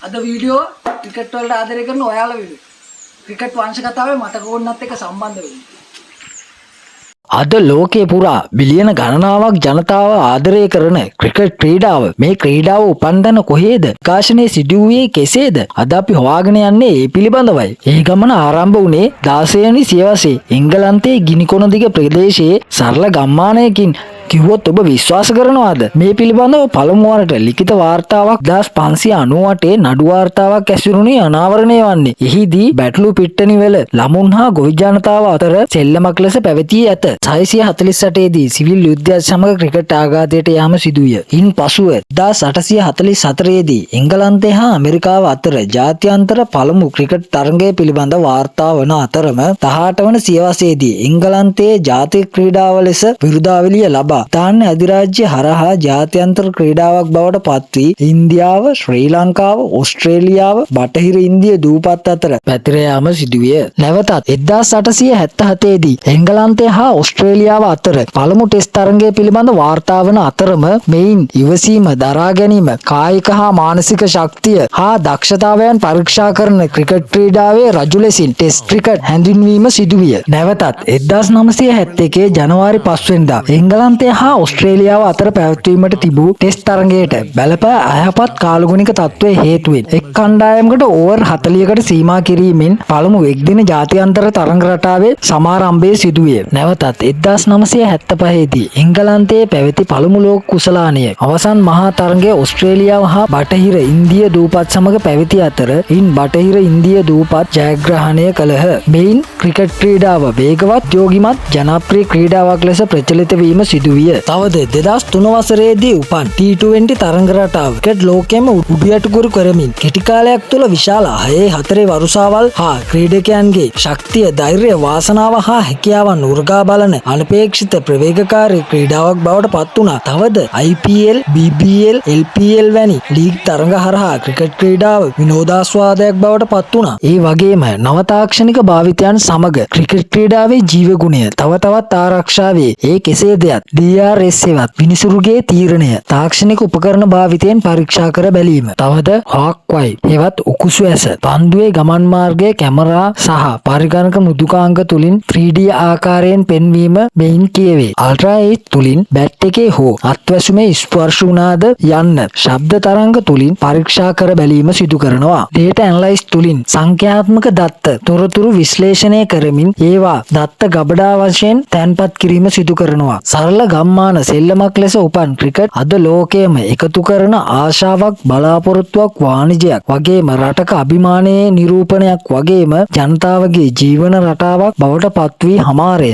අද video cricket වලට ආදරය කරන ඔයාලා වීඩියෝ. ක්‍රිකට් වංශ කතාවේ මතක වුණත් එක්ක සම්බන්ධ වෙන්නේ. අද ලෝකේ පුරා බිලියන ගණනාවක් ජනතාව ආදරය කරන ක්‍රිකට් ක්‍රීඩාව මේ ක්‍රීඩාව උපන්දන කොහේද? විකාශනයේ සිදු වූයේ කෙසේද? අද අපි හොයාගෙන යන්නේ ඒ පිළිබඳවයි. ඒ ගමන ආරම්භ වුණේ 16 වෙනි සියවසේ එංගලන්තයේ ගිනිකොන දිග ප්‍රදේශයේ සරල ගම්මානයකින්. කිව්වොත් ඔබ විශ්වාස කරනවාද? මේ පිළිබඳව පළමු වරට ලිඛිත වාර්තාවක් 1598 නඩු වාර්තාවක් ඇසුරුනේ අනාවරණය වන්නේ. එහිදී බැටළු පිට්ටනි වල ළමුන් හා ගොවි ජනතාව අතර සෙල්ලමක් ලෙස පැවතී ඇත. 648 දී සිවිල් යුද්ධය සමග ක්‍රිකට් ආඝාතයට යාම සිදුවිය. ඉන් පසුව 1844 දී එංගලන්තය හා ඇමරිකාව අතර ජාත්‍යන්තර පළමු ක්‍රිකට් තරගය පිළිබඳ වාර්තා වන අතරම 18 වන සියවසේදී එංගලන්තයේ ජාතික ක්‍රීඩාව ලෙස විරුදාවලිය ලබා තාන්න අධිරාජ්‍ය හරහා ජාත්‍යන්තර ක්‍රීඩාවක් බවට පත්වී ඉන්දියාව, ශ්‍රී ලංකාව, ඕස්ට්‍රේලියාව, බටහිර ඉන්දිය දූපත් අතර පැතිර යාම සිදුවිය. නැවතත් 1877 දී එංගලන්තය හා ඕස්ට්‍රේලියාව අතර පළමු ටෙස්ට් තරගය පිළිබඳ වාර්තා වන අතරම මෙයින් ඉවසීම, දරා ගැනීම, කායික හා මානසික ශක්තිය හා දක්ෂතාවයන් පරීක්ෂා කරන ක්‍රිකට් ක්‍රීඩාවේ රජු ලෙසින් ටෙස්ට් ක්‍රිකට් හැඳින්වීම සිදුවිය. නැවතත් 1971 ජනවාරි 5 වෙනිදා එංගලන්තය හා ඕස්ට්‍රේලියාව අතර පැවැත්වීමට තිබූ ටෙස්ට් තරගයට බලපෑ අයහපත් කාලගුණික තත්ත්වය හේතුවෙන් එක් කණ්ඩායමකට ඕවර් 40කට සීමා කිරීමෙන් පළමු එක්දින ජාත්‍යන්තර තරග රටාවේ සමාරම්භය සිදුවිය. නැවතත් 1975 දී එංගලන්තයේ පැවති පළමු ලෝක කුසලානය අවසන් මහා තරගය ඕස්ට්‍රේලියාව හා බටහිර ඉන්දිය දූපත් සමග පැවති අතර ඉන් බටහිර ඉන්දිය දූපත් ජයග්‍රහණය කළහ. මෙයින් ක්‍රිකට් ක්‍රීඩාව වේගවත්, යෝගිමත්, ජනප්‍රිය ක්‍රීඩාවක් ලෙස ප්‍රචලිත වීම සිදුවිය. තවද 2003 වසරේදී උපන් T20 තරග රටාව ක්‍රිකට් ලෝකෙම උඩුයටිකුරු කරමින් කෙටි කාලයක් තුළ විශාල 6-4 වරුසාවල් හා ක්‍රීඩකයන්ගේ ශක්තිය, ධෛර්යය, වාසනාව හා හැකියාවන් උරගා බලන අනපේක්ෂිත ප්‍රවේගකාරී ක්‍රීඩාවක් බවට පත් වුණා. තවද IPL, BBL, LPL වැනි ලීග් තරග හරහා ක්‍රිකට් ක්‍රීඩාව විනෝදාස්වාදයක් බවට පත් වුණා. ඒ වගේම නව තාක්ෂණික භාවිතයන් සමග ක්‍රිකට් ක්‍රීඩාවේ ජීව ගුණය තව තවත් ආරක්ෂා වේ. ඒ කෙසේද යත් DRS සේවත් විනිසුරුගේ තීරණය තාක්ෂණික උපකරණ භාවිතයෙන් පරීක්ෂා කර බැලීම. තවද හොක්වයි හෙවත් උකුසු ඇස, පන්දුවේ ගමන් මාර්ගය, කැමරා සහ පරිගණක මෘදුකාංග තුලින් 3D ආකාරයෙන් පෙන්වීම මෙයින් කියවේ. අල්ට්‍රා එච් තුලින් බැට් එකේ හෝ අත්වැසුමේ ස්පර්ශ වුණාද යන්න ශබ්ද තරංග තුලින් පරීක්ෂා කර බැලීම සිදු කරනවා. ඩේටා ඇනලයිස් තුලින් සංඛ්‍යාත්මක දත්ත තොරතුරු විශ්ලේෂණය කරමින් ඒවා දත්ත ගබඩා වශයෙන් තැන්පත් කිරීම සිදු කරනවා. සරල ගම්මාන සෙල්ලමක් ලෙස උපන් ක්‍රිකට් අද ලෝකයේම එකතු කරන ආශාවක්, බලාපොරොත්තුවක්, වාණිජයක් වගේම රටක අභිමානයේ නිරූපණයක් වගේම ජනතාවගේ ජීවන රටාවක් බවට පත් වී හමාරය.